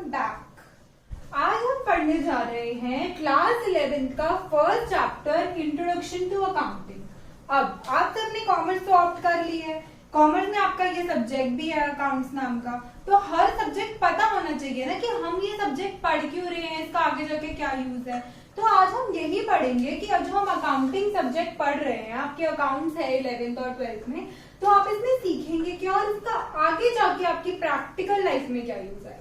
Back. आज हम पढ़ने जा रहे हैं क्लास 11th का first chapter introduction to accounting. अब आप सबने कॉमर्स तो ऑप्ट कर ली है, कॉमर्स में आपका ये सब्जेक्ट भी है अकाउंट्स नाम का, तो हर सब्जेक्ट पता होना चाहिए ना कि हम ये सब्जेक्ट पढ़ क्यों रहे हैं, इसका आगे जाके क्या यूज है। तो आज हम यही पढ़ेंगे कि अब जो हम अकाउंटिंग सब्जेक्ट पढ़ रहे हैं, आपके अकाउंट्स है 11th और 12th में, तो आप इसमें सीखेंगे क्या और इसका आगे जाके आपकी प्रैक्टिकल लाइफ में क्या यूज आएगा।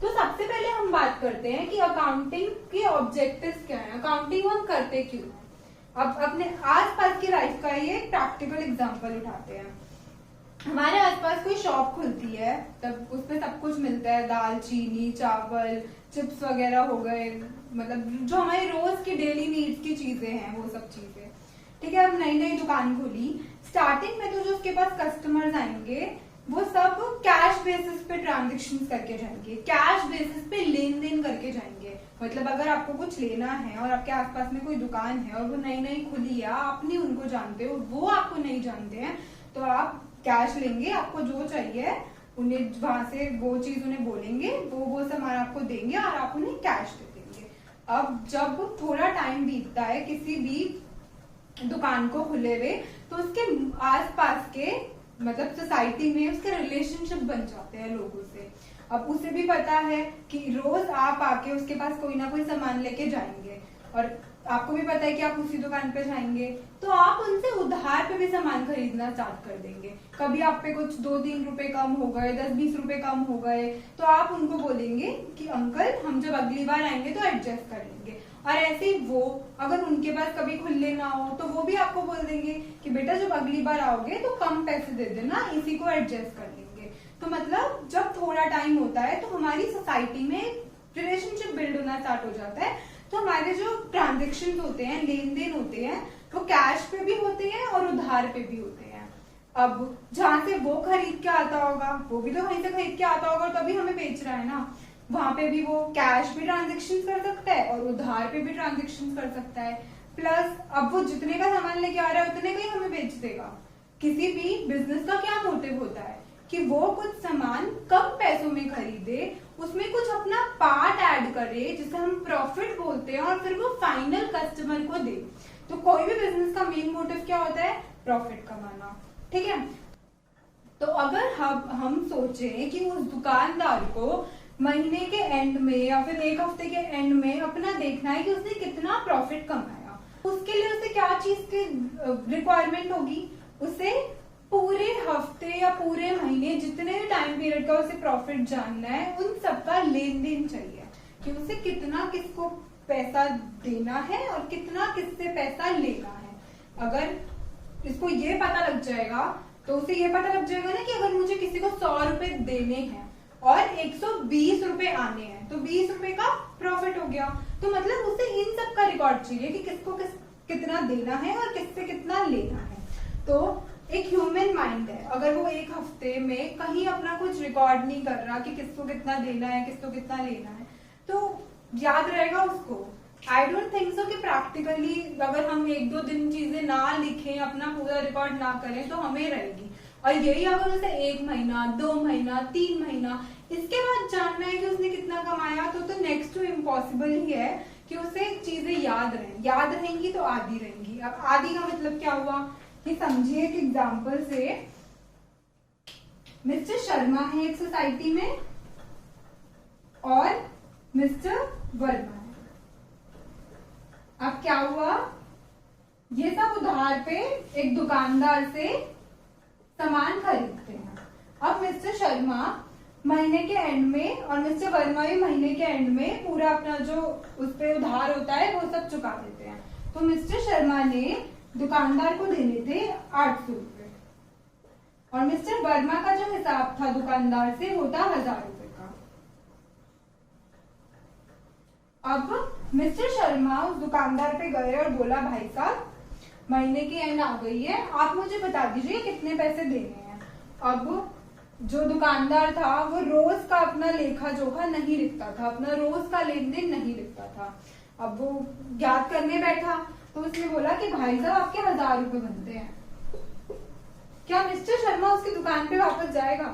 तो सबसे पहले हम बात करते हैं कि अकाउंटिंग के ऑब्जेक्टिव्स क्या है, अकाउंटिंग हम करते क्यों हैं। अब अपने आसपास की लाइफ का ये प्रैक्टिकल एग्जांपल उठाते हैं। हमारे आसपास कोई शॉप खुलती है, तब उसमें सब कुछ मिलता है, दाल चीनी चावल चिप्स वगैरह हो गए, मतलब जो हमारी रोज की डेली नीड्स की चीजें हैं वो सब चीजें। ठीक है, अब नई नई दुकान खोली, स्टार्टिंग में तो जो उसके पास कस्टमर्स आएंगे वो सब कैश बेसिस पे ट्रांजेक्शन करके जाएंगे, कैश बेसिस पे लेन देन करके जाएंगे। मतलब अगर आपको कुछ लेना है और आपके आसपास में कोई दुकान है और वो नई नई खुली है, आप नहीं उनको जानते हो, वो आपको नहीं जानते हैं, तो आप कैश लेंगे, आपको जो चाहिए उन्हें वहां से वो चीज उन्हें बोलेंगे, वो सामान आपको देंगे और आप उन्हें कैश दे देंगे। अब जब थोड़ा टाइम बीतता है किसी भी दुकान को खुले हुए, तो उसके आसपास के मतलब सोसाइटी में उसके रिलेशनशिप बन जाते हैं लोगों से। अब उसे भी पता है कि रोज आप आके उसके पास कोई ना कोई सामान लेके जाएंगे और आपको भी पता है कि आप उसी दुकान पे जाएंगे, तो आप उनसे उधार पे भी सामान खरीदना स्टार्ट कर देंगे। कभी आप पे कुछ 2-3 रुपए कम हो गए, 10-20 रुपए कम हो गए, तो आप उनको बोलेंगे कि अंकल हम जब अगली बार आएंगे तो एडजस्ट कर लेंगे। और ऐसे ही वो अगर उनके पास कभी खुले ना हो तो वो भी आपको बोल देंगे कि बेटा जब अगली बार आओगे तो कम पैसे दे देना, इसी को एडजस्ट कर लेंगे। तो मतलब जब थोड़ा टाइम होता है तो हमारी सोसाइटी में रिलेशनशिप बिल्ड होना स्टार्ट हो जाता है। तो हमारे जो ट्रांजेक्शन होते हैं, लेन देन होते हैं, वो कैश पे भी होते हैं और उधार पे भी होते हैं। अब जहां से वो खरीद के आता होगा, वो भी तो कहीं से खरीद के आता होगा तभी हमें बेच रहा है ना, वहां पे भी वो कैश भी ट्रांजेक्शन कर सकता है और उधार पे भी ट्रांजेक्शन कर सकता है। प्लस अब वो जितने का सामान लेके आ रहा है उतने का ही हमें बेच देगा। किसी भी बिजनेस का क्या मोटिव होता है कि वो कुछ सामान कम पैसों में खरीदे, उसमें कुछ अपना पार्ट ऐड करे जिसे हम प्रॉफिट बोलते हैं और फिर वो फाइनल कस्टमर को दे। तो कोई भी बिजनेस का मेन मोटिव क्या होता है? प्रॉफिट कमाना। ठीक है, तो अगर हम सोचें कि उस दुकानदार को महीने के एंड में या फिर एक हफ्ते के एंड में अपना देखना है कि उसने कितना प्रॉफिट कमाया, उसके लिए उसे क्या चीज की रिक्वायरमेंट होगी? उसे पूरे हफ्ते या पूरे महीने जितने भी टाइम पीरियड का उसे प्रॉफिट जानना है, उन सबका लेन देन चाहिए कि उसे कितना किसको पैसा देना है और कितना किससे पैसा लेना है। अगर इसको ये पता लग जाएगा तो उसे ये पता लग जाएगा ना कि अगर मुझे किसी को 100 रुपए देने हैं और 120 रुपए आने हैं तो 20 रुपए का प्रॉफिट हो गया। तो मतलब उसे इन सब का रिकॉर्ड चाहिए कि किसको कितना देना है और किससे कितना लेना है। तो एक ह्यूमन माइंड है, अगर वो एक हफ्ते में कहीं अपना कुछ रिकॉर्ड नहीं कर रहा कि किसको कितना देना है, किसको कितना लेना है, तो याद रहेगा उसको? आई डोंट थिंक सो कि प्रैक्टिकली अगर हम 1-2 दिन चीजें ना लिखें, अपना पूरा रिकॉर्ड ना करें तो हमें रहेगी। और यही अगर उसे 1 महीना, 2 महीना, 3 महीना इसके बाद जानना है कि उसने कितना कमाया, तो नेक्स्ट टू इम्पॉसिबल ही है कि उसे चीजें याद रहेंगी तो आधी रहेंगी। अब आधी का मतलब क्या हुआ कि समझिए एक एग्जाम्पल से, मिस्टर शर्मा है एक सोसाइटी में और मिस्टर वर्मा है। अब क्या हुआ, ये सब उधार पे एक दुकानदार से सामान खरीदते हैं। अब मिस्टर शर्मा महीने के एंड में और मिस्टर वर्मा भी महीने के एंड में पूरा अपना जो उस पे उधार होता है वो सब चुका देते हैं। तो मिस्टर शर्मा ने दुकानदार को देने थे 800 रुपए और मिस्टर वर्मा का जो हिसाब था दुकानदार से वो था 1000 रुपए का। अब मिस्टर शर्मा उस दुकानदार पे गए और बोला, भाई साहब महीने की एंड आ गई है, आप मुझे बता दीजिए कितने पैसे देने हैं। अब जो दुकानदार था वो रोज का अपना लेखा जोखा नहीं लिखता था, अपना रोज का लेन देन नहीं लिखता था। अब वो याद करने बैठा तो उसने बोला कि भाई साहब आपके 1000 रुपए बनते हैं। क्या मिस्टर शर्मा उसकी दुकान पे वापस जाएगा?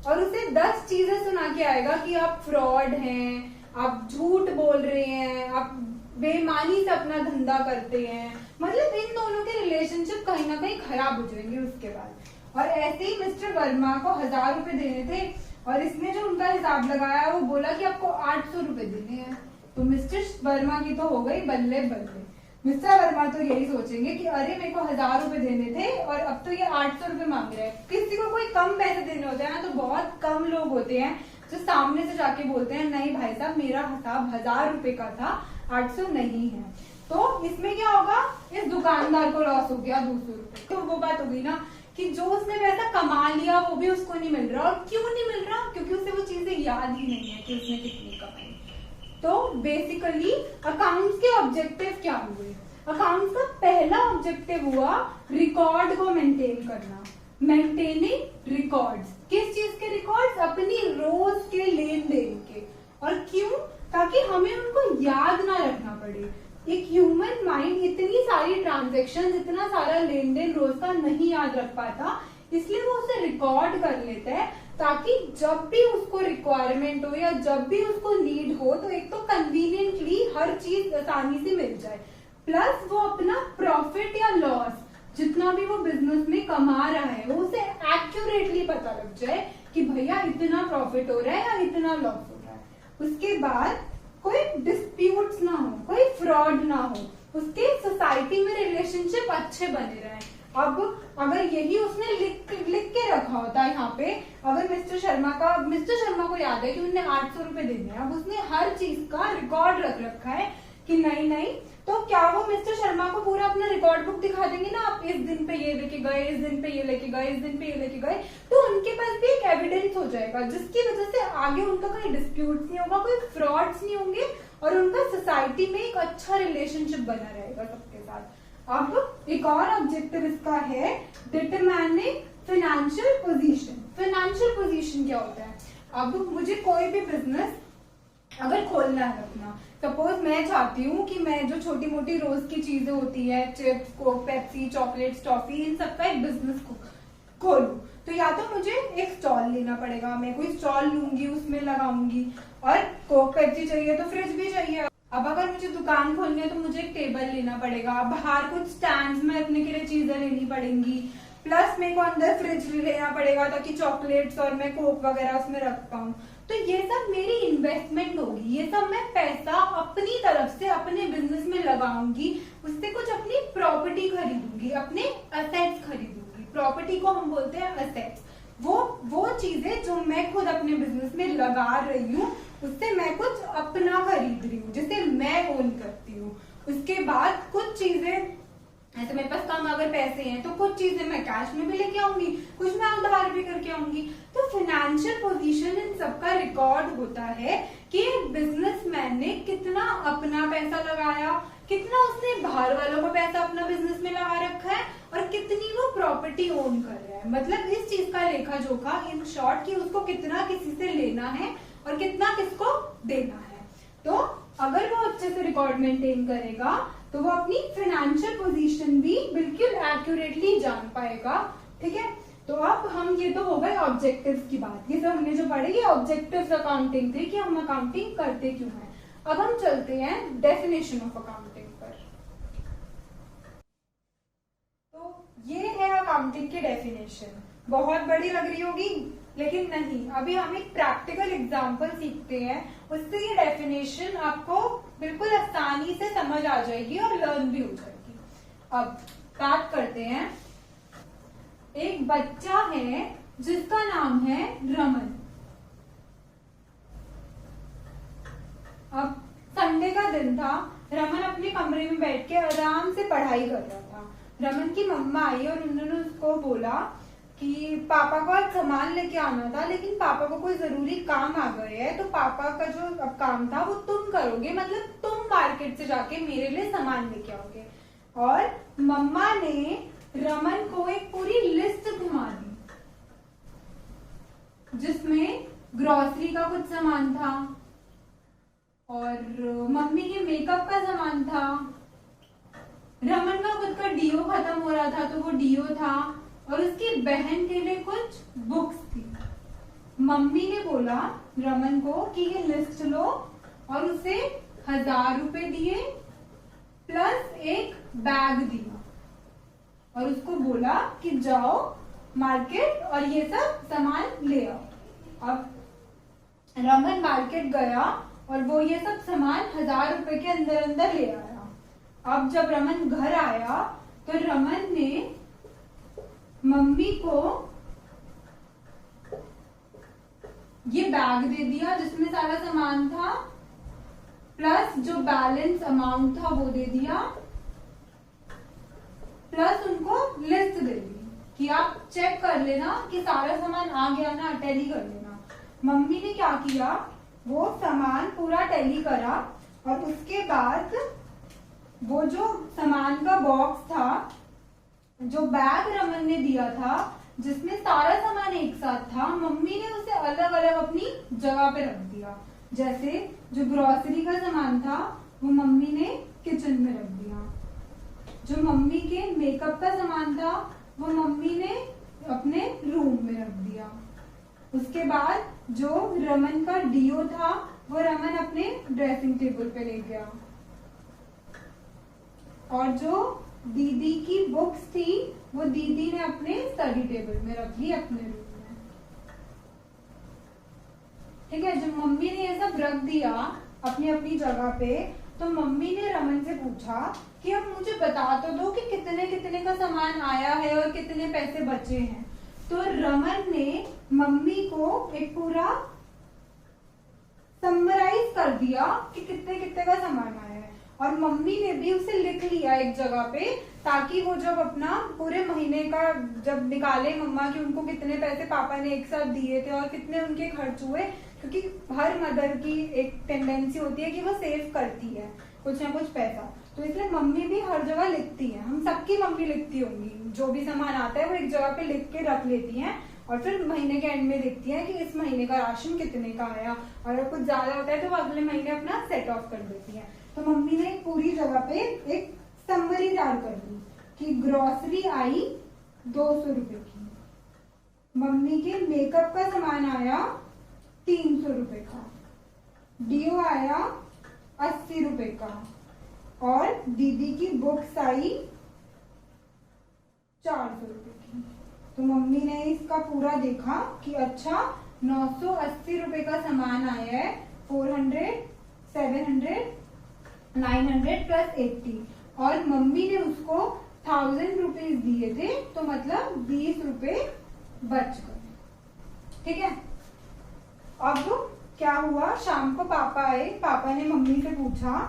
और उसे 10 चीजें सुना के आएगा कि आप फ्रॉड हैं, आप झूठ बोल रहे हैं, आप बेईमानी से अपना धंधा करते हैं, मतलब इन दोनों के रिलेशनशिप कहीं ना कहीं खराब हो जाएंगे उसके बाद। और ऐसे ही मिस्टर वर्मा को 1000 रुपए देने थे और इसने जो उनका हिसाब लगाया वो बोला कि आपको 800 रुपए देने हैं। तो मिस्टर वर्मा की तो हो गई बल्ले बल्ले। मिस्टर वर्मा तो यही सोचेंगे कि अरे मेरे को 1000 रुपए देने थे और अब तो ये 800 रुपए मांग रहे हैं। किसी को कोई कम पैसे देने होते हैं ना तो बहुत कम लोग होते हैं जो सामने से जाके बोलते हैं नहीं भाई साहब मेरा हिसाब 1000 रुपए का था, 800 नहीं है। तो इसमें क्या होगा, इस दुकानदार को लॉस हो गया 200 रुपए। तो वो बात हो गई ना कि जो उसने पैसा कमा लिया वो भी उसको नहीं मिल रहा। और क्यों नहीं मिल रहा, क्योंकि उसे वो चीजें याद ही नहीं है कि उसने कितनी कमाई। तो बेसिकली अकाउंट्स के ऑब्जेक्टिव क्या हुए? अकाउंट्स का पहला ऑब्जेक्टिव हुआ रिकॉर्ड को मेंटेन करना, मेंटेनिंग रिकॉर्ड्स। किस चीज के रिकॉर्ड्स? अपनी रोज के लेन देन के। और क्यों? ताकि हमें उनको याद ना रखना पड़े। एक ह्यूमन माइंड इतनी सारी ट्रांजैक्शन, इतना सारा लेन देन रोज का नहीं याद रख पाता, इसलिए वो उसे रिकॉर्ड कर लेता है ताकि जब भी उसको रिक्वायरमेंट हो या जब भी उसको नीड हो तो एक तो कन्वीनियंटली हर चीज आसानी से मिल जाए, प्लस वो अपना प्रॉफिट या लॉस जितना भी वो बिजनेस में कमा रहा है वो उसे एक्यूरेटली पता लग जाए कि भैया इतना प्रॉफिट हो रहा है या इतना लॉस हो रहा है। उसके बाद कोई डिस्प्यूट्स ना हो, कोई फ्रॉड ना हो, उसके सोसाइटी में रिलेशनशिप अच्छे बने रहे। अब अगर यही उसने लिख के रखा होता है यहाँ पे, अगर मिस्टर शर्मा को याद है कि उन्हें 800 रुपए देने हैं, अब उसने हर चीज का रिकॉर्ड रख रखा है कि नहीं, तो क्या वो मिस्टर शर्मा को पूरा अपना रिकॉर्ड बुक दिखा देंगे ना, आप इस दिन पे ये लेके गए, इस दिन पे ये लेके गए, इस दिन पे ये लेके गए, तो उनके पास भी एक एविडेंस हो जाएगा जिसकी वजह से आगे उनका कोई डिस्प्यूट नहीं होगा, कोई फ्रॉड्स नहीं होंगे और उनका सोसाइटी में एक अच्छा रिलेशनशिप बना रहेगा सबके साथ। अब एक और ऑब्जेक्टिव इसका है determining financial position. Financial position क्या होता है? अब मुझे कोई भी बिजनेस अगर खोलना है अपना, सपोज मैं चाहती हूँ कि मैं जो छोटी मोटी रोज की चीजें होती है, chips, Coke, Pepsi, chocolates, toffee, इन सबका एक बिजनेस खोलूं, तो या तो मुझे एक स्टॉल लेना पड़ेगा, मैं कोई स्टॉल लूंगी, उसमें लगाऊंगी, और कोक पेप्सी चाहिए तो फ्रिज भी चाहिए। अब अगर मुझे दुकान खोलनी है तो मुझे एक टेबल लेना पड़ेगा, बाहर कुछ स्टैंड में अपने के लिए चीजें लेनी पड़ेंगी, प्लस मेरे को अंदर फ्रिज लेना पड़ेगा ताकि चॉकलेट्स और मैं कोक वगैरह उसमें रख पाऊं। तो ये सब मेरी इन्वेस्टमेंट होगी, ये सब मैं पैसा अपनी तरफ से अपने बिजनेस में लगाऊंगी, उससे कुछ अपनी प्रॉपर्टी खरीदूंगी, अपने असेट्स खरीदूंगी। प्रॉपर्टी को हम बोलते हैं असेट्स। वो चीजें जो मैं खुद अपने बिजनेस में लगा रही हूँ, उससे मैं कुछ अपना खरीद रही हूँ, जिसे मैं ओन करती हूँ। उसके बाद कुछ चीजें ऐसे मेरे पास कम अगर पैसे हैं तो कुछ चीजें मैं कैश में भी लेके आऊंगी, कुछ मैं उधार भी करके आऊंगी। तो फाइनेंशियल पोजीशन इन सबका रिकॉर्ड होता है कि बिजनेसमैन ने कितना अपना पैसा लगाया, कितना उसने बाहर वालों का पैसा अपना बिजनेस में लगा रखा है और कितनी वो प्रॉपर्टी ओन कर रहा है। मतलब इस चीज का लेखा जोखा, इन शॉर्ट, कि उसको कितना किसी से लेना है और कितना किसको देना है। तो अगर वो अच्छे से रिकॉर्ड मेंटेन करेगा तो वो अपनी फाइनेंशियल पोजीशन भी बिल्कुल एक्यूरेटली जान पाएगा। ठीक है, तो अब हम, ये तो हो गए ऑब्जेक्टिव्स की बात, ये सब हमने जो पढ़े ये ऑब्जेक्टिव्स अकाउंटिंग थे कि हम अकाउंटिंग करते क्यों हैं। अब हम चलते हैं डेफिनेशन ऑफ अकाउंटिंग पर। तो ये है अकाउंटिंग की डेफिनेशन। बहुत बड़ी लग रही होगी लेकिन नहीं, अभी हम एक प्रैक्टिकल एग्जांपल सीखते हैं, उससे ये डेफिनेशन आपको बिल्कुल आसानी से समझ आ जाएगी और लर्न भी हो जाएगी। अब स्टार्ट करते हैं। एक बच्चा है जिसका नाम है रमन। अब संडे का दिन था, रमन अपने कमरे में बैठ के आराम से पढ़ाई कर रहा था। रमन की मम्मा आई और उन्होंने उसको बोला कि पापा को आज सामान लेके आना था, लेकिन पापा को कोई जरूरी काम आ गए है, तो पापा का जो अब काम था वो तुम करोगे, मतलब तुम मार्केट से जाके मेरे लिए सामान लेके आओगे। और मम्मा ने रमन को एक पूरी लिस्ट घुमा दी जिसमें ग्रोसरी का कुछ सामान था और मम्मी के मेकअप का सामान था, रमन का खुद का डीओ खत्म हो रहा था तो वो डीओ था, और उसकी बहन के लिए कुछ बुक्स थी। मम्मी ने बोला रमन को कि ये लिस्ट लो और उसे 1000 रुपए दिए प्लस एक बैग दिया और उसको बोला कि जाओ मार्केट और ये सब सामान ले आओ। अब रमन मार्केट गया और वो ये सब सामान 1000 रुपए के अंदर अंदर ले आया। अब जब रमन घर आया तो रमन ने मम्मी को ये बैग दे दिया जिसमें सारा सामान था, प्लस जो बैलेंस अमाउंट था वो दे दिया, प्लस उनको लिस्ट दे दी कि आप चेक कर लेना कि सारा सामान आ गया ना, टैली कर लेना। मम्मी ने क्या किया, वो सामान पूरा टैली करा और उसके बाद वो जो सामान का बॉक्स था, जो बैग रमन ने दिया था जिसमें सारा सामान एक साथ था, मम्मी ने उसे अलग अलग अपनी जगह पे रख दिया। जैसे जो ग्रोसरी का सामान था वो मम्मी ने किचन में रख दिया, जो मम्मी के मेकअप का सामान था वो मम्मी ने अपने रूम में रख दिया। उसके बाद जो रमन का डीओ था वो रमन अपने ड्रेसिंग टेबल पे ले गया और जो दीदी की बुक्स थी वो दीदी ने अपने स्टडी टेबल में रख ली अपने रूम में। ठीक है, जब मम्मी ने ये सब रख दिया अपनी अपनी जगह पे तो मम्मी ने रमन से पूछा कि अब मुझे बता तो दो कि कितने कितने का सामान आया है और कितने पैसे बचे हैं। तो रमन ने मम्मी को एक पूरा समराइज कर दिया कि कितने कितने का सामान आया है और मम्मी ने भी उसे लिख लिया एक जगह पे, ताकि वो जब अपना पूरे महीने का जब निकाले मम्मा कि उनको कितने पैसे पापा ने एक साथ दिए थे और कितने उनके खर्च हुए, क्योंकि हर मदर की एक टेंडेंसी होती है कि वो सेव करती है कुछ ना कुछ पैसा, तो इसलिए मम्मी भी हर जगह लिखती है। हम सबकी मम्मी लिखती होंगी, जो भी सामान आता है वो एक जगह पे लिख के रख लेती हैं और फिर महीने के एंड में देखती है कि इस महीने का राशन कितने का आया और अगर कुछ ज्यादा होता है तो वो अगले महीने अपना सेट ऑफ कर देती है। तो मम्मी ने पूरी जगह पे एक समरी तैयार कर दी कि ग्रोसरी आई 200 रुपए की, मम्मी के मेकअप का सामान आया 300 रुपए का, डीओ आया 80 रुपए का और दीदी की बुक्स आई 400 रुपए की। तो मम्मी ने इसका पूरा देखा कि अच्छा 980 रुपए का सामान आया है, 400, 700, 900 प्लस 80 और मम्मी ने उसको 1000 रुपीज दिए थे, तो मतलब 20 रुपए बच गए। ठीक है, अब क्या हुआ, शाम को पापा आए, पापा ने मम्मी से पूछा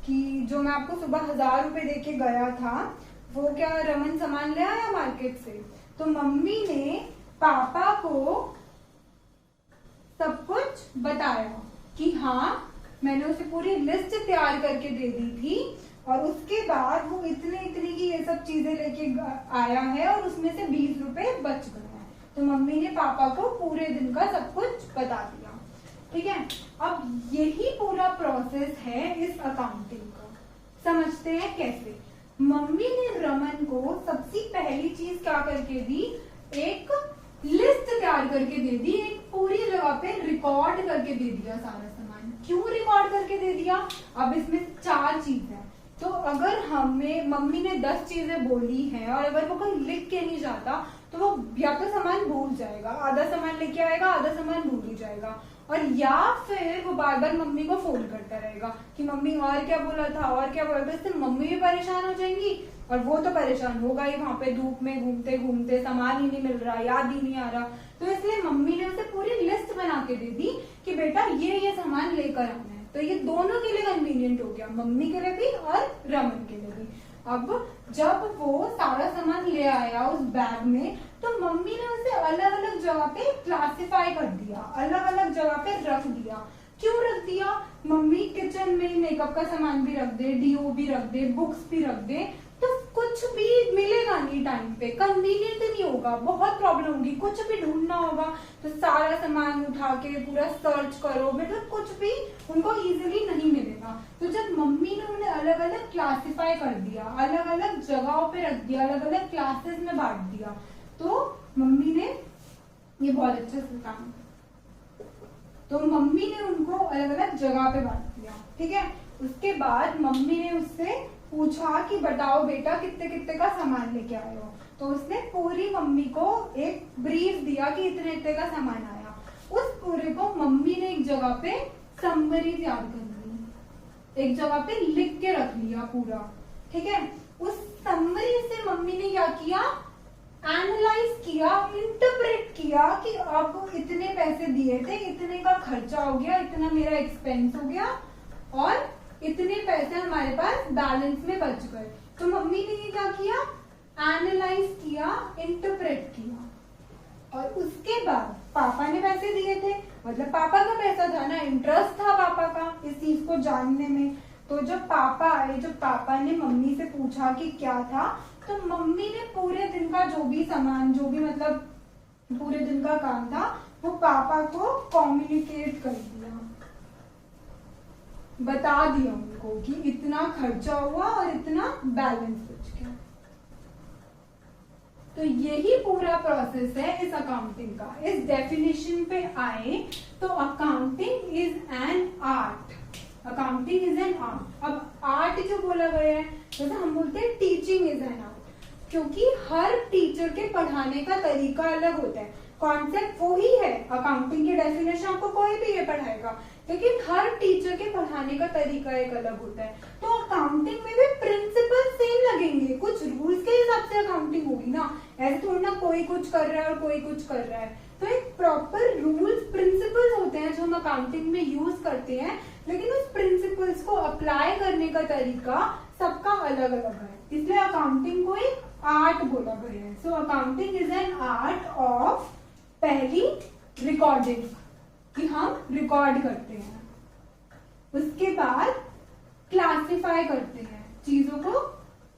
कि जो मैं आपको सुबह 1000 रुपए देके गया था वो क्या रमन सामान ले आया मार्केट से। तो मम्मी ने पापा को सब कुछ बताया कि हाँ मैंने उसे पूरी लिस्ट तैयार करके दे दी थी और उसके बाद वो इतने इतने की ये सब चीजें लेके आया है और उसमें से 20 रुपए बच गए हैं। तो मम्मी ने पापा को पूरे दिन का सब कुछ बता दिया। ठीक है, अब यही पूरा प्रोसेस है इस अकाउंटिंग का। समझते हैं कैसे। मम्मी ने रमन को सबसे पहली चीज क्या करके दी, एक लिस्ट तैयार करके दे दी, एक पूरी जगह पे रिकॉर्ड करके दे दिया सारा सामान। क्यों रिकॉर्ड करके दे दिया, अब इसमें 4 चीज है। तो अगर हमें मम्मी ने 10 चीजें बोली हैं और अगर वो कोई लिख के नहीं जाता तो वो या तो सामान भूल जाएगा, आधा सामान लेके आएगा, आधा सामान भूल ही जाएगा, और या फिर वो बार बार मम्मी को फोन करता रहेगा कि मम्मी और क्या बोला था और क्या बोला था। इससे मम्मी भी परेशान हो जाएंगी और वो तो परेशान होगा ही, वहां पे धूप में घूमते घूमते सामान ही नहीं मिल रहा, याद ही नहीं आ रहा। तो इसलिए मम्मी ने उसे पूरी लिस्ट बना के दे दी कि बेटा ये सामान लेकर आना है। तो ये दोनों के लिए कन्वीनियंट हो गया, मम्मी के लिए भी और रमन के लिए भी। अब जब वो सारा सामान ले आया उस बैग में तो मम्मी ने उसे अलग अलग जगह पे क्लासिफाई कर दिया, अलग अलग जगह पे रख दिया। क्यों रख दिया, मम्मी किचन में मेकअप का सामान भी रख दे, डीओ भी रख दे, बुक्स भी रख दे, तो कुछ भी मिलेगा नहीं टाइम पे, कन्वीनियंट नहीं होगा, बहुत प्रॉब्लम होगी, कुछ भी ढूंढना होगा तो सारा सामान उठा के पूरा सर्च करो, मतलब कुछ भी उनको इजीली नहीं मिलेगा। तो जब मम्मी ने उन्हें अलग अलग क्लासिफाई कर दिया, अलग अलग जगहों पे रख दिया, अलग अलग क्लासेस में बांट दिया, तो मम्मी ने ये बहुत अच्छा काम तो मम्मी ने उनको अलग अलग जगह पे बांट दिया, ठीक है। उसके बाद मम्मी ने उससे पूछा कि बताओ बेटा कितने कितने का सामान लेके आए हो। तो उसने पूरी मम्मी को एक ब्रीफ दिया कि इतने इतने का सामान आया। उस पूरे को मम्मी ने एक जगह पे समरी तैयार कर ली, एक जगह पे लिख के रख लिया पूरा, ठीक है। उस समरी से मम्मी ने क्या किया, एनालाइज किया, इंटरप्रेट किया कि आपको इतने पैसे दिए थे, इतने का खर्चा हो गया, इतना मेरा एक्सपेंस हो गया और इतने पैसे हमारे पास बैलेंस में बच गए। तो मम्मी ने ये क्या किया, एनालाइज किया, इंटरप्रेट किया। और उसके बाद पापा ने पैसे दिए थे, मतलब पापा का पैसा था ना, इंटरेस्ट था पापा का इस चीज को जानने में। तो जब पापा आए, जब पापा ने मम्मी से पूछा कि क्या था, तो मम्मी ने पूरे दिन का जो भी सामान, जो भी मतलब पूरे दिन का काम था, वो पापा को कम्युनिकेट कर दिया, बता दिया उनको कि इतना खर्चा हुआ और इतना बैलेंस बच गया। तो यही पूरा प्रोसेस है इस अकाउंटिंग का। इस डेफिनेशन पे आए तो accounting is an art, accounting is an art. अब आर्ट जो बोला गया है, जैसे हम बोलते हैं टीचिंग इज एन आर्ट, क्योंकि हर टीचर के पढ़ाने का तरीका अलग होता है। कॉन्सेप्ट वो ही है, अकाउंटिंग की डेफिनेशन आपको कोई भी ये पढ़ाएगा, लेकिन हर टीचर के पढ़ाने का तरीका एक अलग होता है। तो अकाउंटिंग में भी प्रिंसिपल सेम लगेंगे, कुछ रूल्स के हिसाब से अकाउंटिंग होगी ना, ऐसे थोड़ी ना कोई कुछ कर रहा है और कोई कुछ कर रहा है। तो एक प्रॉपर रूल्स प्रिंसिपल्स होते हैं जो हम अकाउंटिंग में यूज करते हैं, लेकिन उस प्रिंसिपल्स को अप्लाई करने का तरीका सबका अलग अलग है, इसलिए अकाउंटिंग को एक आर्ट बोला गया है। So accounting is an art of, पहली रिकॉर्डिंग, कि हम रिकॉर्ड करते हैं। उसके बाद क्लासिफाई करते हैं, चीजों को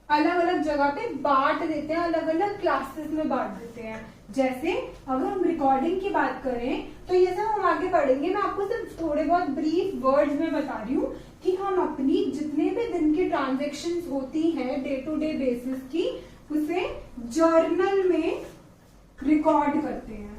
अलग अलग जगह पे बांट देते हैं, अलग अलग क्लासेस में बांट देते हैं। जैसे अगर हम रिकॉर्डिंग की बात करें तो ये सब हम आगे पढ़ेंगे, मैं आपको सिर्फ थोड़े बहुत ब्रीफ वर्ड्स में बता रही हूँ कि हम अपनी जितने भी दिन की ट्रांजेक्शन्स होती हैं डे टू डे बेसिस की, उसे जर्नल में रिकॉर्ड करते हैं।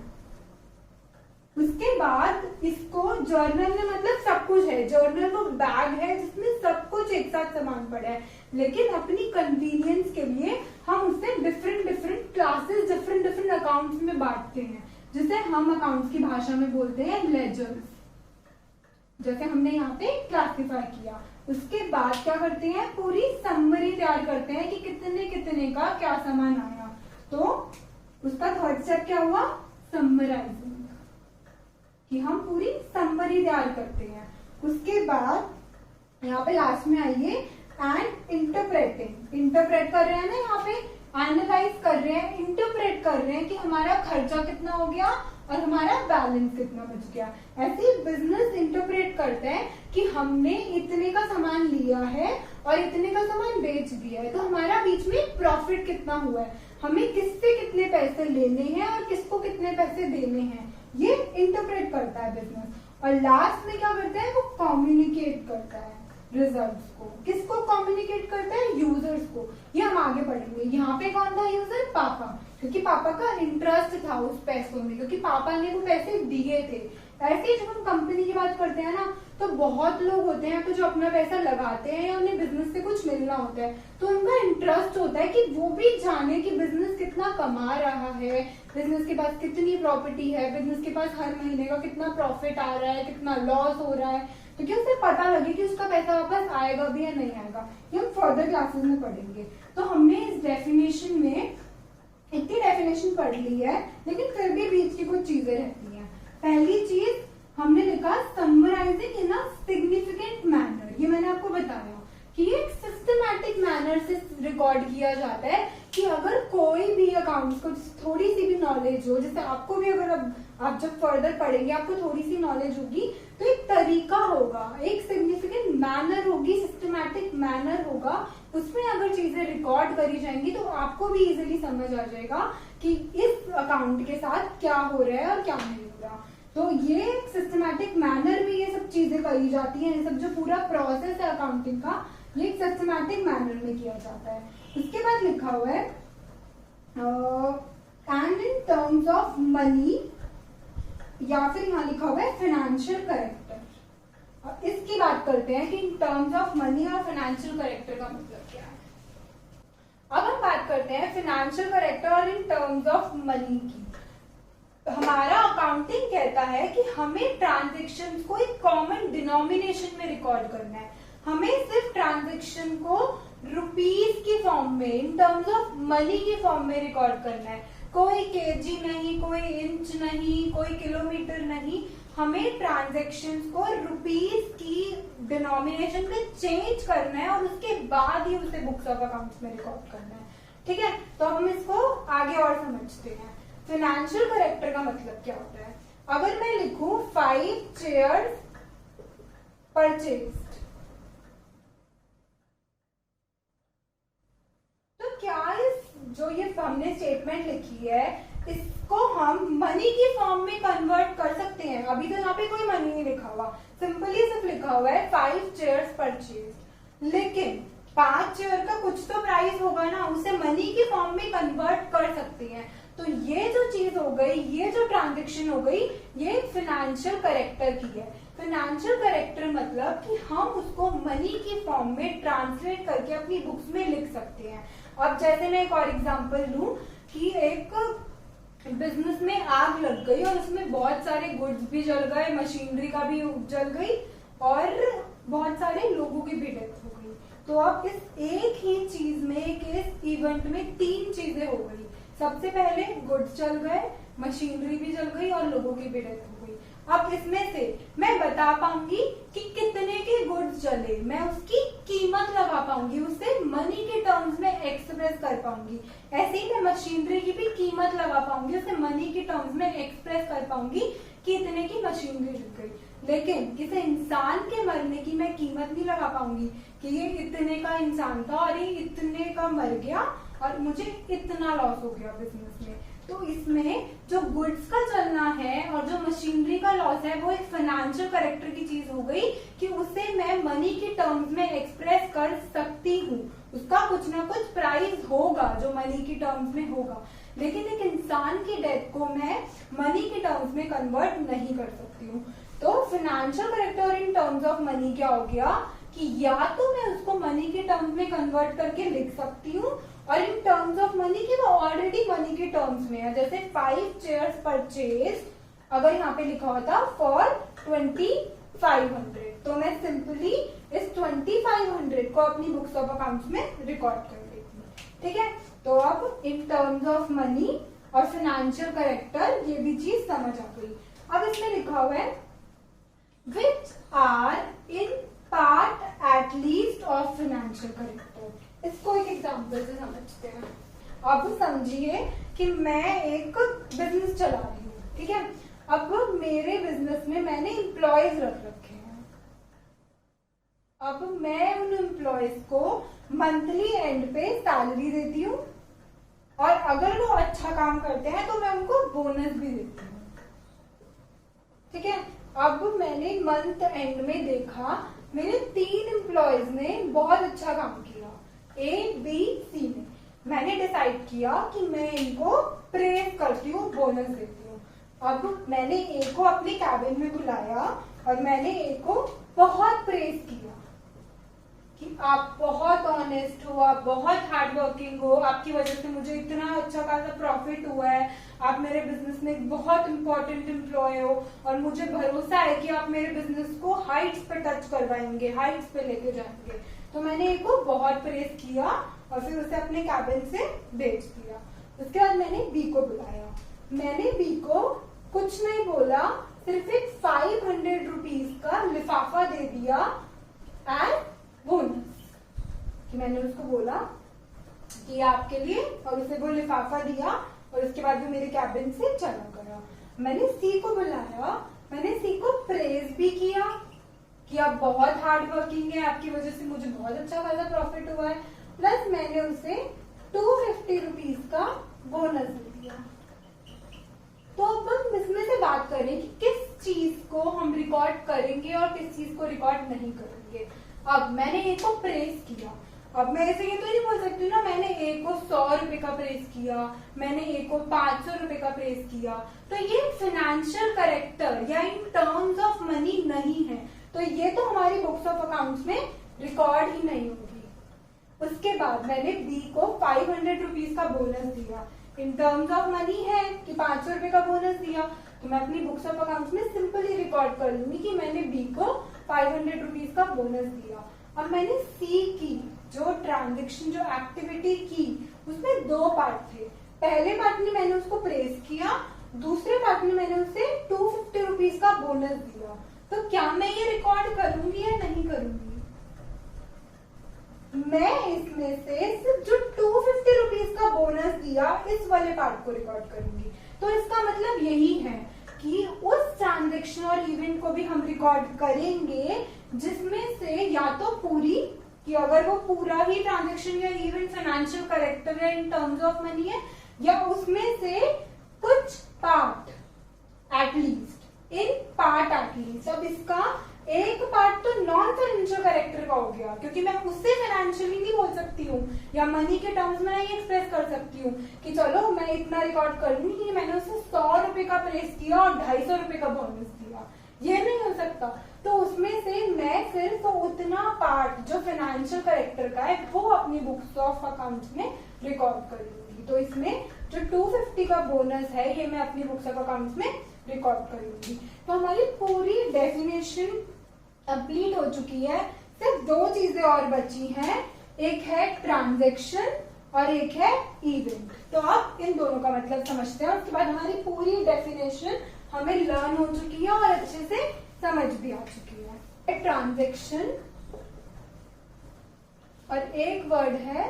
उसके बाद इसको जर्नल में मतलब सब कुछ है, जर्नल वो बैग है जिसमें सब कुछ एक साथ सामान पड़ा है, लेकिन अपनी कन्वीनियंस के लिए हम उससे different different classes, different different accounts में बांटते हैं, जिसे हम अकाउंट्स की भाषा में बोलते हैं लेजर्स। जैसे हमने यहाँ पे क्लासिफाई किया, उसके बाद क्या करते हैं, पूरी समरी तैयार करते हैं कि कितने कितने का क्या सामान आया। तो उसका थर्ड स्टेप क्या हुआ, समराइजिंग, कि हम पूरी समरी तैयार करते हैं। उसके बाद यहाँ पे लास्ट में आइए, एंड इंटरप्रेटिंग, इंटरप्रेट कर रहे हैं ना, यहाँ पे एनालाइज कर रहे हैं, इंटरप्रेट कर रहे हैं कि हमारा खर्चा कितना हो गया और हमारा बैलेंस कितना बच गया। ऐसे बिजनेस इंटरप्रेट करते हैं कि हमने इतने का सामान लिया है और इतने का सामान बेच दिया है, तो हमारा बीच में प्रॉफिट कितना हुआ है, हमें किससे कितने पैसे लेने हैं और किसको कितने पैसे देने हैं, ये इंटरप्रेट करता है बिजनेस। और लास्ट में क्या करता है, वो कम्युनिकेट करता है रिजल्ट्स को। किसको कम्युनिकेट करता है, यूजर्स को। ये हम आगे पढ़ेंगे। यहाँ पे कौन था यूजर, पापा, क्योंकि पापा का इंटरेस्ट था उस पैसों में, क्योंकि पापा ने वो पैसे दिए थे। ऐसे ही जब हम कंपनी की बात करते हैं ना, तो बहुत लोग होते हैं तो जो अपना पैसा लगाते हैं या उन्हें बिजनेस से कुछ मिलना होता है, तो उनका इंटरेस्ट होता है कि वो भी जाने कि बिजनेस कितना कमा रहा है, बिजनेस के पास कितनी प्रॉपर्टी है, बिजनेस के पास हर महीने का कितना प्रॉफिट आ रहा है, कितना लॉस हो रहा है, तो क्या उसे पता लगे कि उसका पैसा वापस आएगा भी या नहीं आएगा। ये हम फर्दर क्लासेस में पढ़ेंगे। तो हमने इस डेफिनेशन में इतनी डेफिनेशन पढ़ ली है, लेकिन फिर भी बीच की कुछ चीजें रहती हैं। पहली चीज हमने लिखा summarising in a significant manner. ये मैंने आपको बताया कि ये एक सिस्टमैटिक मैनर से रिकॉर्ड किया जाता है कि अगर कोई भी अकाउंट्स को थोड़ी सी भी नॉलेज हो, जैसे आपको भी अगर आप जब फर्दर पढ़ेंगे आपको थोड़ी सी नॉलेज होगी, तो एक तरीका होगा, एक सिग्निफिकेंट मैनर होगी, सिस्टमैटिक मैनर होगा, उसमें अगर चीजें रिकॉर्ड करी जाएंगी तो आपको भी इजीली समझ आ जाएगा कि इस अकाउंट के साथ क्या हो रहा है और क्या नहीं हो रहा। तो ये सिस्टमैटिक मैनर में ये सब चीजें करी जाती हैं, ये सब जो पूरा प्रोसेस है अकाउंटिंग का, ये एक सिस्टमैटिक मैनर में किया जाता है। उसके बाद लिखा हुआ है and in terms of money या फिर यहाँ लिखा हुआ है फाइनेंशियल करेक्टर। अब इसकी बात करते हैं कि इन टर्म्स ऑफ मनी और फाइनेंशियल करेक्टर का मतलब क्या है। अब हम बात करते हैं फाइनेंशियल करेक्टर और इन टर्म्स ऑफ मनी की। हमारा अकाउंटिंग कहता है कि हमें ट्रांजेक्शन को एक कॉमन डिनोमिनेशन में रिकॉर्ड करना है। हमें सिर्फ ट्रांजेक्शन को रुपीस की फॉर्म में, इन टर्म्स ऑफ मनी की फॉर्म में रिकॉर्ड करना है। कोई केजी नहीं, कोई इंच नहीं, कोई किलोमीटर नहीं, हमें ट्रांजेक्शन्स को रुपीस की डिनोमिनेशन में चेंज करना है और उसके बाद ही उसे बुक्स ऑफ अकाउंट्स में रिकॉर्ड करना है। ठीक है, तो हम इसको आगे और समझते हैं। फाइनेंशियल करेक्टर का मतलब क्या होता है। अगर मैं लिखूं 5 चेयर्स परचेज्ड, तो क्या इस जो ये हमने स्टेटमेंट लिखी है इसको हम मनी की फॉर्म में कन्वर्ट कर सकते हैं। अभी तो यहाँ पे कोई मनी नहीं लिखा हुआ, सिंपली सिर्फ लिखा हुआ है 5 चेयर्स परचेज्ड, लेकिन 5 चेयर का कुछ तो प्राइस होगा ना, उसे मनी की फॉर्म में कन्वर्ट कर सकते हैं। तो ये जो चीज हो गई, ये जो ट्रांजेक्शन हो गई, ये फाइनेंशियल करेक्टर की है। फाइनेंशियल करेक्टर मतलब कि हम उसको मनी की फॉर्म में ट्रांसलेट करके अपनी बुक्स में लिख सकते हैं। अब जैसे मैं एक और एग्जांपल लूं कि एक बिजनेस में आग लग गई और उसमें बहुत सारे गुड्स भी जल गए, मशीनरी का भी जल गई और बहुत सारे लोगों की भी डेथ हो गई। तो अब इस एक ही चीज में, इस इवेंट में 3 चीजें हो गई। सबसे पहले गुड्स जल गए, मशीनरी भी जल गई और लोगों की भी डेथ हो गई। अब इसमें से मैं बता पाऊंगी कि कितने के गुड्स जले, मैं उसकी कीमत लगा पाऊंगी, उसे मनी के टर्म्स में एक्सप्रेस कर पाऊंगी। ऐसे ही मैं मशीनरी की भी कीमत लगा पाऊंगी, उसे मनी के टर्म्स में एक्सप्रेस कर पाऊंगी कि इतने की मशीनरी जल गई। लेकिन किसी इंसान के मरने की मैं कीमत नहीं लगा पाऊंगी कि ये इतने का इंसान था और ये इतने का मर गया और मुझे इतना लॉस हो गया बिजनेस में। तो इसमें जो गुड्स का चलना है और जो मशीनरी का लॉस है वो एक फाइनेंशियल करेक्टर की चीज हो गई कि उसे मैं मनी के टर्म्स में एक्सप्रेस कर सकती हूँ। उसका कुछ ना कुछ प्राइस होगा जो मनी के टर्म्स में होगा, लेकिन एक इंसान की डेथ को मैं मनी के टर्म्स में कन्वर्ट नहीं कर सकती हूँ। तो financial character in terms of money क्या हो गया कि या तो मैं उसको मनी के टर्म्स में कन्वर्ट करके लिख सकती हूँ और इन टर्म्स ऑफ मनी की वो ऑलरेडी मनी के टर्म्स में है। जैसे 5 चेयर्स परचेज अगर यहाँ पे लिखा होता फॉर 2500, तो मैं सिंपली इस 2500 को अपनी बुक्स ऑफ अकाउंट्स में रिकॉर्ड कर देती हूँ। ठीक है, तो अब इन टर्म्स ऑफ मनी और फाइनेंशियल करेक्टर ये भी चीज समझ आ गई। अब इसमें लिखा हुआ है which are in part at least of financial character. इसको एक एग्जांपल से समझते हैं। अब समझिए कि मैं एक बिजनेस चला रही हूँ, ठीक है। अब मेरे बिजनेस में मैंने एम्प्लॉयज रख रखे हैं। अब मैं उन एम्प्लॉयज को मंथली एंड पे सैलरी देती हूँ और अगर वो अच्छा काम करते हैं तो मैं उनको बोनस भी देती हूँ। ठीक है, अब मैंने मंथ एंड में देखा मेरे 3 एम्प्लॉयज ने बहुत अच्छा काम किया, A, B, C ने। मैंने डिसाइड किया कि मैं इनको प्रेज करती हूँ, बोनस देती हूँ। अब मैंने A को अपने कैबिन में बुलाया और मैंने A को बहुत प्रेज किया कि आप बहुत ऑनेस्ट हो, आप बहुत हार्ड वर्किंग हो, आपकी वजह से मुझे इतना अच्छा खासा प्रॉफिट हुआ है, आप मेरे बिजनेस में एक बहुत इंपॉर्टेंट एम्प्लॉय हो और मुझे भरोसा है कि आप मेरे बिजनेस को हाइट्स पे टच करवाएंगे, हाइट्स पे लेके जाएंगे। तो मैंने एक को बहुत प्रेज किया और फिर उसे अपने कैबिन से भेज दिया। उसके बाद मैंने बी को बुलाया। मैंने बी को कुछ नहीं बोला, सिर्फ एक 500 रुपीज का लिफाफा दे दिया एंड बोनस। कि मैंने उसको बोला कि आपके लिए, और उसे वो लिफाफा दिया और उसके बाद वो मेरे कैबिन से चला गया। मैंने सी को बुलाया, मैंने सी को प्रेज भी किया कि आप बहुत हार्ड वर्किंग है, आपकी वजह से मुझे बहुत अच्छा खासा प्रॉफिट हुआ है, प्लस मैंने उसे 250 रुपीज का बोनस दिया। तो अब हम इसमें से बात करें कि किस चीज को हम रिकॉर्ड करेंगे और किस चीज को रिकॉर्ड नहीं करेंगे। अब मैंने एक को प्रेज किया, अब मैं ऐसे ये तो नहीं बोल सकती ना मैंने ए को 100 रुपए का प्रेस किया, मैंने ए को 500 रुपए का प्रेस किया, तो ये फाइनेंशियल करेक्टर या इन टर्म्स ऑफ मनी नहीं है, तो ये तो हमारी बुक्स ऑफ अकाउंट्स में रिकॉर्ड ही नहीं होगी। उसके बाद मैंने बी को 500 रुपीज का बोनस दिया, इन टर्म्स ऑफ मनी है कि 500 रुपए का बोनस दिया, तो मैं अपनी बुक्स ऑफ अकाउंट्स में सिंपली रिकॉर्ड कर लूंगी कि मैंने बी को 500 रुपीज का बोनस दिया। अब मैंने सी की जो ट्रांजेक्शन जो एक्टिविटी की उसमें 2 पार्ट थे, पहले पार्ट में मैंने उसको प्रेस किया, दूसरे पार्ट में मैंने उसे 250 रुपीज का बोनस दिया, तो क्या मैं ये रिकॉर्ड करूंगी या नहीं करूंगी? मैं इसमें से सिर्फ जो 250 रुपीज का बोनस दिया इस वाले पार्ट को रिकॉर्ड करूंगी। तो इसका मतलब यही है कि उस ट्रांजेक्शन और इवेंट को भी हम रिकॉर्ड करेंगे जिसमें से या तो पूरी, कि अगर वो पूरा ही ट्रांजेक्शन या इवेंट फाइनेंशियल करेक्टर है इन टर्म्स ऑफ मनी है, या उसमें से कुछ part at least, in part at least. अब इसका एक पार्ट तो नॉन फाइनेंशियल करेक्टर का हो गया क्योंकि मैं उससे फाइनेंशियली नहीं बोल सकती हूँ या मनी के टर्म्स में नहीं एक्सप्रेस कर सकती हूँ कि चलो मैं इतना रिकॉर्ड कर लूंगी कि मैंने उसे 100 रुपए का प्रेस किया और 250 रुपए का बोनस दिया, ये नहीं हो सकता। तो उसमें से मैं सिर्फ उतना पार्ट जो फाइनेंशियल करेक्टर का है वो अपनी बुक्स ऑफ अकाउंट्स में रिकॉर्ड कर लूंगी। तो इसमें जो 250 का बोनस है ये मैं अपनी बुक्स ऑफ अकाउंट्स में रिकॉर्ड कर लूंगी। तो हमारी पूरी डेफिनेशन कंप्लीट हो चुकी है, सिर्फ 2 चीजें और बची हैं, एक है ट्रांजैक्शन और एक है इवेंट। तो आप इन दोनों का मतलब समझते हैं, उसके बाद हमारी पूरी डेफिनेशन हमें लर्न हो चुकी है और अच्छे से समझ भी आ चुकी है। ट्रांजैक्शन और एक वर्ड है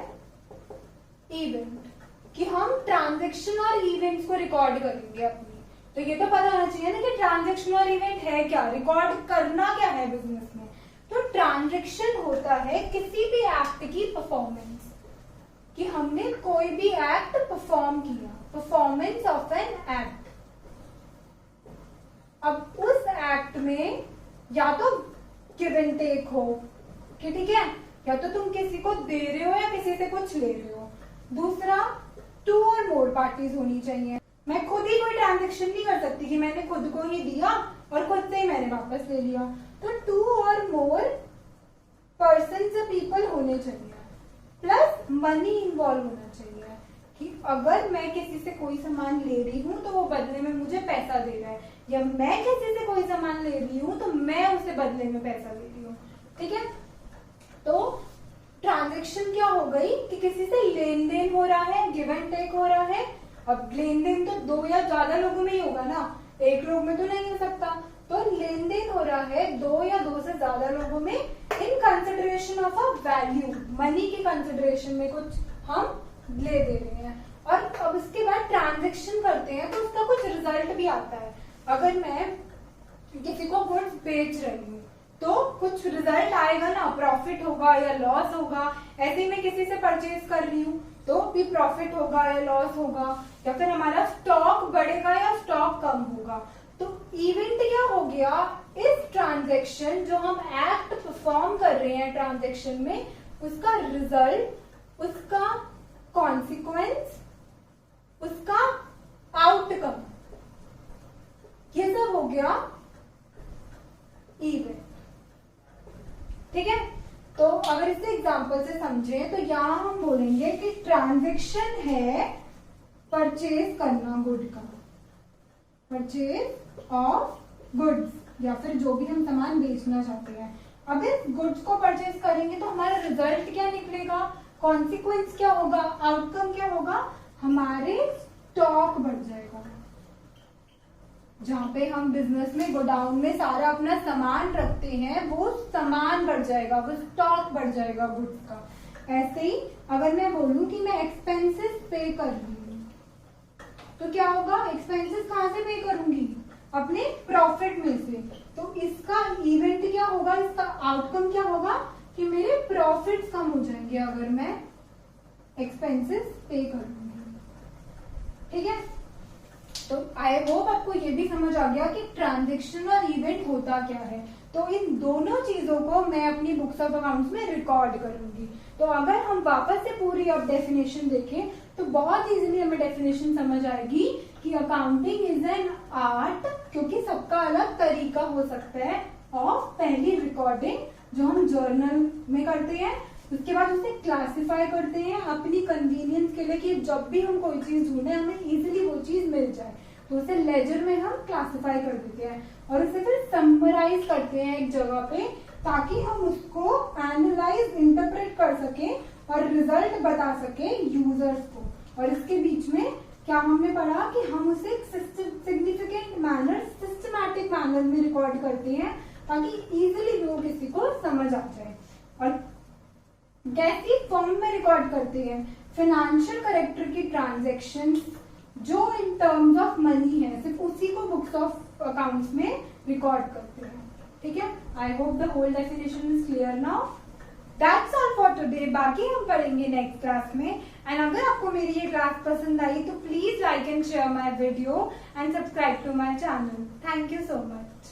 इवेंट, कि हम ट्रांजैक्शन और इवेंट्स को रिकॉर्ड करेंगे अपनी। तो ये तो पता होना चाहिए ना कि ट्रांजैक्शन और इवेंट है क्या, रिकॉर्ड करना क्या है बिजनेस में। तो ट्रांजैक्शन होता है किसी भी एक्ट की परफॉर्मेंस, कि हमने कोई भी एक्ट परफॉर्म किया, परफॉर्मेंस ऑफ एन एक्ट। अब उस एक्ट में या तो गिव एंड टेक हो कि ठीक है, या तो तुम किसी को दे रहे हो या किसी से कुछ ले रहे हो। दूसरा 2 और मोर पार्टीज होनी चाहिए। मैं खुद ही कोई ट्रांजैक्शन नहीं कर सकती कि मैंने खुद को ही दिया और खुद से ही मैंने वापस ले लिया। तो 2 और मोर पर्सन या पीपल होने चाहिए, प्लस मनी इन्वॉल्व होना चाहिए कि अगर मैं किसी से कोई सामान ले रही हूँ तो वो बदले में मुझे पैसा दे रहा है, या मैं किसी से कोई सामान ले रही हूँ तो मैं उसे बदले में पैसा ले रही हूँ। ठीक है, तो ट्रांजैक्शन क्या हो गई कि किसी से लेन देन हो रहा है, गिव एंड टेक हो रहा है। अब लेन देन तो 2 या ज्यादा लोगों में ही होगा ना, एक लोग में तो नहीं हो सकता। तो लेन देन हो रहा है 2 या 2 से ज्यादा लोगों में in consideration of a value, money की कंसिडरेशन में कुछ हम ले दे रहे हैं। और अब इसके बाद ट्रांजैक्शन करते हैं तो उसका कुछ रिजल्ट भी आता है। अगर मैं किसी को गुड्स बेच रही हूँ तो कुछ रिजल्ट आएगा ना, प्रॉफिट होगा या लॉस होगा। ऐसे ही मैं किसी से परचेज कर रही हूँ तो भी प्रॉफिट होगा या लॉस होगा, या फिर हमारा स्टॉक बढ़ेगा या स्टॉक कम होगा। तो इवेंट क्या हो गया, इस ट्रांजैक्शन जो हम एक्ट परफॉर्म कर रहे हैं ट्रांजैक्शन में, उसका रिजल्ट, उसका कॉन्सिक्वेंस, उसका आउटकम, ये सब हो गया इवेंट। ठीक है, तो अगर इसे एग्जांपल से समझें तो यहां हम बोलेंगे कि ट्रांजैक्शन है परचेज करना गुड का, परचेज ऑफ गुड्स, या फिर जो भी हम सामान बेचना चाहते हैं। अब इस गुड्स को परचेज करेंगे तो हमारा रिजल्ट क्या निकलेगा, कॉन्सिक्वेंस क्या होगा, आउटकम क्या होगा, हमारे स्टॉक बढ़ जाएगा। जहाँ पे हम बिजनेस में गोडाउन में सारा अपना सामान रखते हैं वो सामान बढ़ जाएगा, वो स्टॉक बढ़ जाएगा गुड्स का। ऐसे ही अगर मैं बोलूं कि मैं एक्सपेंसेस पे कर रही हूँ तो क्या होगा, एक्सपेंसेस कहाँ से पे करूंगी, अपने प्रॉफिट में से। तो इसका इवेंट क्या होगा, इसका आउटकम क्या होगा कि मेरे प्रॉफिट्स कम हो जाएंगे अगर मैं एक्सपेंसेस पे करूंगी। ठीक है, तो आई होप आपको ये भी समझ आ गया कि ट्रांजैक्शन और इवेंट होता क्या है। तो इन दोनों चीजों को मैं अपनी बुक्स ऑफ अकाउंट्स में रिकॉर्ड करूंगी। तो अगर हम वापस से पूरी अब डेफिनेशन देखें तो बहुत इजीली हमें डेफिनेशन समझ आएगी कि अकाउंटिंग इज एन आर्ट, क्योंकि सबका अलग तरीका हो सकता है ऑफ पहली रिकॉर्डिंग जो हम जर्नल में करते हैं, उसके बाद उसे क्लासिफाई करते हैं अपनी कन्वीनियंस के लिए कि जब भी हम कोई चीज ढूंढे हमें इजीली वो चीज मिल जाए, तो उसे लेजर में हम क्लासिफाई कर देते हैं और उसे फिर समराइज करते हैं एक जगह पे ताकि हम उसको एनालाइज इंटरप्रेट कर सके और रिजल्ट बता सके यूजर्स को। और इसके बीच में क्या हमने पढ़ा कि हम उसे सिग्निफिकेंट मैनर, सिस्टमैटिक मैनर में रिकॉर्ड करते हैं ताकि इजीली वो किसी को समझ आ जाए। और कैसी फॉर्म में रिकॉर्ड करते हैं? फाइनेंशियल करेक्टर की ट्रांजैक्शन जो इन टर्म्स ऑफ मनी है सिर्फ उसी को बुक्स ऑफ अकाउंट्स में रिकॉर्ड करते हैं। ठीक है, I hope the whole definition is clear now. That's all for today. बाकी हम पढ़ेंगे नेक्स्ट क्लास में। एंड अगर आपको मेरी ये क्लास पसंद आई तो please like and share my video and subscribe to my channel. Thank you so much.